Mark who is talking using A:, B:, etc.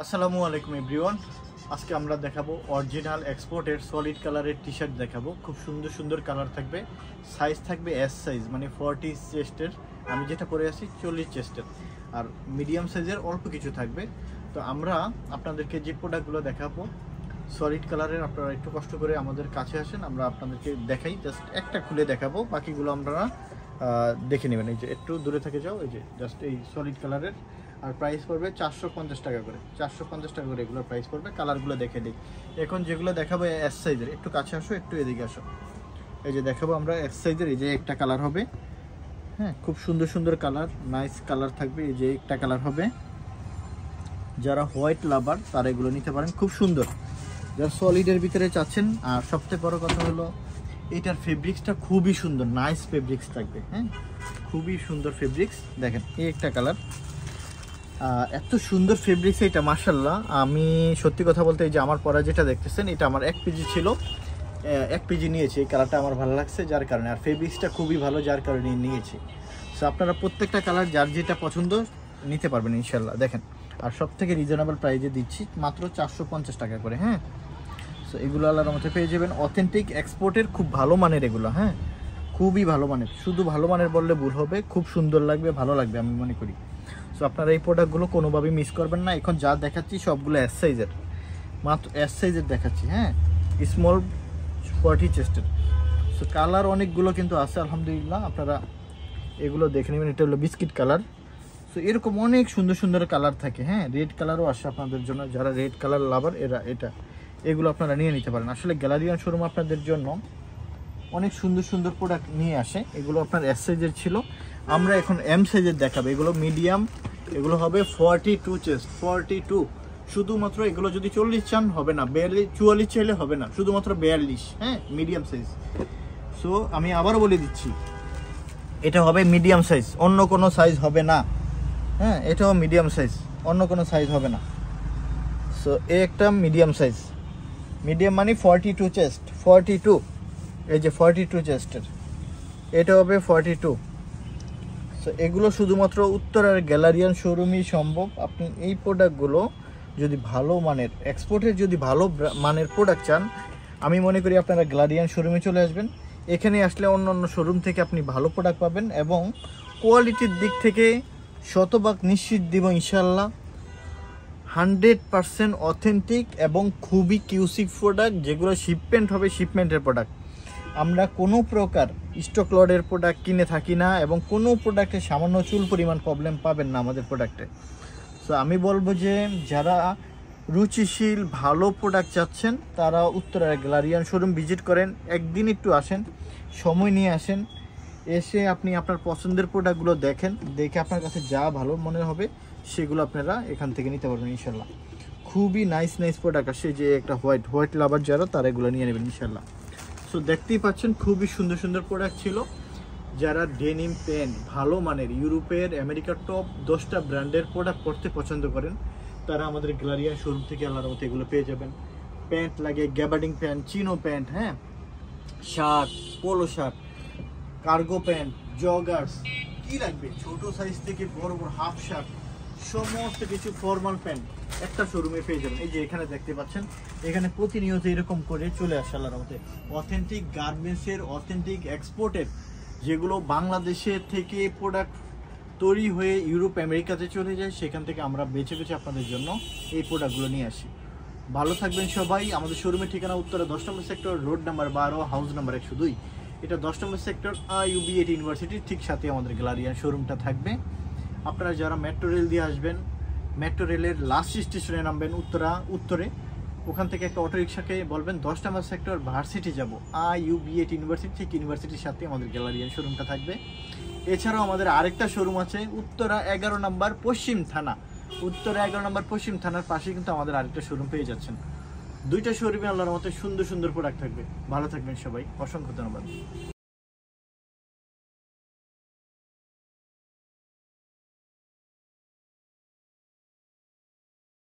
A: আসসালামু আলাইকুম এভরিওয়ান। আজকে আমরা দেখাবো অরিজিনাল এক্সপোর্টের সলিড কালারের টি শার্ট দেখাবো। খুব সুন্দর সুন্দর কালার থাকবে, সাইজ থাকবে এস সাইজ মানে 40 চেস্টের, আমি যেটা পরে আছি 40 চেস্টের, আর মিডিয়াম সাইজের অল্প কিছু থাকবে। তো আমরা আপনাদেরকে যে প্রোডাক্টগুলো দেখাবো সলিড কালারের, আপনারা একটু কষ্ট করে আমাদের কাছে আসেন, আমরা আপনাদেরকে দেখাই। জাস্ট একটা খুলে দেখাবো, বাকিগুলো আমরা দেখে নেবেন। এই যে একটু দূরে থেকে যাও, এই যে জাস্ট এই সলিড কালারের, আর প্রাইস পড়বে 450 টাকা করে। 450 টাকা করে এগুলোর প্রাইস পড়বে। কালারগুলো দেখে দিই। এখন যেগুলো দেখাবো এস সাইজের, একটু কাছে আসো, একটু এদিকে আসো। এই যে দেখাবো আমরা এস সাইজের, এই যে একটা কালার হবে, হ্যাঁ খুব সুন্দর সুন্দর কালার, নাইস কালার থাকবে। এই যে একটা কালার হবে, যারা হোয়াইট লাভার তারা এগুলো নিতে পারেন, খুব সুন্দর। যারা সলিডের ভিতরে চাচ্ছেন, আর সবথেকে বড় কথা হলো এটার ফেব্রিক্সটা খুবই সুন্দর, নাইস ফেব্রিক্স থাকবে, হ্যাঁ খুবই সুন্দর ফেব্রিক্স। দেখেন এই একটা কালার, এত সুন্দর ফেব্রিক্স এটা, মাশাআল্লাহ। আমি সত্যি কথা বলতে, এই যে আমার পরা যেটা দেখতেছেন, এটা আমার 1 পিজি ছিল, 1 পিজি নিয়েছি। এই কালারটা আমার ভালো লাগছে যার কারণে, আর ফেব্রিক্সটা খুবই ভালো যার কারণে নিয়েছি। সো আপনারা প্রত্যেকটা কালার যার যেটা পছন্দ নিতে পারবেন ইনশাল্লাহ। দেখেন, আর সব থেকে রিজনেবল প্রাইসে দিচ্ছি, মাত্র 450 টাকা করে, হ্যাঁ। সো এগুলো আল্লাহর মধ্যে পেয়ে যাবেন, অথেন্টিক এক্সপোর্টের, খুব ভালো মানের এগুলো, হ্যাঁ খুবই ভালো মানের। শুধু ভালো মানের বললে ভুল হবে, খুব সুন্দর লাগবে, ভালো লাগবে আমি মনে করি। সো আপনারা এই প্রোডাক্টগুলো কোনোভাবেই মিস করবেন না। এখন যা দেখাচ্ছি সবগুলো এস সাইজের, মাত্র এস সাইজের দেখাচ্ছি, হ্যাঁ স্মল 40 চেস্টের। সো কালার অনেকগুলো কিন্তু আছে আলহামদুলিল্লাহ, আপনারা এগুলো দেখে নেবেন। এটা হলো বিস্কিট কালার। সো এরকম অনেক সুন্দর সুন্দর কালার থাকে, হ্যাঁ রেড কালারও আসে আপনাদের জন্য, যারা রেড কালার লাভার এগুলো আপনারা নিয়ে নিতে পারেন। আসলে গ্যালারিয়ান শোরুম আপনাদের জন্য অনেক সুন্দর সুন্দর প্রোডাক্ট নিয়ে আসে। এগুলো আপনার এস সাইজের ছিল, আমরা এখন এম সাইজের দেখাবো। এগুলো মিডিয়াম, এগুলো হবে 42 চেস্ট, 42। শুধুমাত্র এগুলো যদি 40 চান হবে না, 42 44 চাইলে হবে না, শুধুমাত্র 42, হ্যাঁ মিডিয়াম সাইজ। সো আমি আবারও বলে দিচ্ছি, এটা হবে মিডিয়াম সাইজ, অন্য কোনো সাইজ হবে না, হ্যাঁ এটাও মিডিয়াম সাইজ, অন্য কোনো সাইজ হবে না। সো এই একটা মিডিয়াম সাইজ, মিডিয়াম মানে 42 চেস্ট, 42, এই যে 42 চেস্টের, এটা হবে 42। সো এগুলো শুধুমাত্র উত্তরার গ্যালারিয়ান শোরুমই সম্ভব। আপনি এই প্রোডাক্টগুলো যদি ভালো মানের এক্সপোর্টের, যদি ভালো মানের প্রোডাক্ট চান, আমি মনে করি আপনারা গ্যালারিয়ান শোরুমে চলে আসবেন। এখানে আসলে অন্য অন্য শোরুম থেকে আপনি ভালো প্রোডাক্ট পাবেন, এবং কোয়ালিটির দিক থেকে শতভাগ নিশ্চিত দিব ইনশাল্লাহ, 100% অথেন্টিক এবং খুবই কিউসিক প্রোডাক্ট, যেগুলো শিপমেন্ট হবে, শিপমেন্টের প্রোডাক্ট। আমরা কোনো প্রকার স্টক লটের প্রোডাক্ট কিনে থাকি না, এবং কোনো প্রোডাক্টে সামান্য চুল পরিমাণ প্রবলেম পাবেন না আমাদের প্রোডাক্টে। সো আমি বলবো যে যারা রুচিশীল ভালো প্রোডাক্ট চাচ্ছেন, তারা উত্তরার গ্যালারিয়ান শোরুম ভিজিট করেন, একদিন একটু আসেন, সময় নিয়ে আসেন, এসে আপনি আপনার পছন্দের প্রোডাক্টগুলো দেখেন, দেখে আপনার কাছে যা ভালো মনে হবে সেগুলো আপনারা এখান থেকে নিতে পারবেন ইনশাল্লাহ। খুবই নাইস নাইস প্রোডাক্ট আসে, যে একটা হোয়াইট লাভার যারা, তারা এগুলো নিয়ে নেবেন ইনশাল্লাহ। সো দেখতেই পাচ্ছেন খুবই সুন্দর সুন্দর প্রোডাক্ট ছিল। যারা ডেনিম প্যান্ট ভালো মানের, ইউরোপের, আমেরিকার টপ 10টা ব্র্যান্ডের প্রোডাক্ট পরতে পছন্দ করেন, তারা আমাদের গ্যালারিয়ান শোরুম থেকে আল্লাহর মতো এগুলো পেয়ে যাবেন। প্যান্ট লাগে গ্যাবার্ডিং প্যান্ট, চিনো প্যান্ট, হ্যাঁ shirt, polo shirt, cargo pant, joggers, কি লাগবে ছোট সাইজ থেকে বড় বড় হাফ শার্ট, সমস্ত কিছু ফর্মাল প্যান্ট একটা শোরুমে পেয়ে যাবেন। এই যে এখানে দেখতে পাচ্ছেন, এখানে প্রতিনিয়ত এরকম করে চলে আসে আল্লাহর মতে অথেন্টিক গার্মেন্টসের, অথেন্টিক এক্সপোর্টের, যেগুলো বাংলাদেশের থেকে প্রোডাক্ট তৈরি হয়ে ইউরোপ আমেরিকাতে চলে যায়, সেখান থেকে আমরা বেছে বেছে আপনাদের জন্য এই প্রোডাক্টগুলো নিয়ে আসি। ভালো থাকবেন সবাই। আমাদের শোরুমের ঠিকানা উত্তরা 10 নম্বর sector, road number 12, house number 102। এটা 10 নম্বর সেক্টর, IUB8 ইউনিভার্সিটির ঠিক সাথে আমাদের গ্যালারিয়ান শোরুমটা থাকবে। আপনারা যারা মেট্রো রেল দিয়ে আসবেন, মেট্রো রেলের লাস্ট স্টেশনে নামবেন উত্তরে, ওখান থেকে একটা অটো রিক্সাকে বলবেন 10 নম্বর সেক্টর ভার্সিটি যাব, IUB8 ইউনিভার্সিটি, ঠিক ইউনিভার্সিটির সাথে আমাদের গ্যালারিয়ান শোরুমটা থাকবে। এছাড়াও আমাদের আরেকটা শোরুম আছে উত্তরা 11 নম্বর পশ্চিম থানা, উত্তরা 11 নম্বর পশ্চিম থানার পাশে কিন্তু আমাদের আরেকটা শোরুম পেয়ে যাচ্ছেন। দুইটা শোরুমে আল্লাহর মতো সুন্দর সুন্দর প্রোডাক্ট থাকবে। ভালো থাকবেন সবাই, অসংখ্য ধন্যবাদ।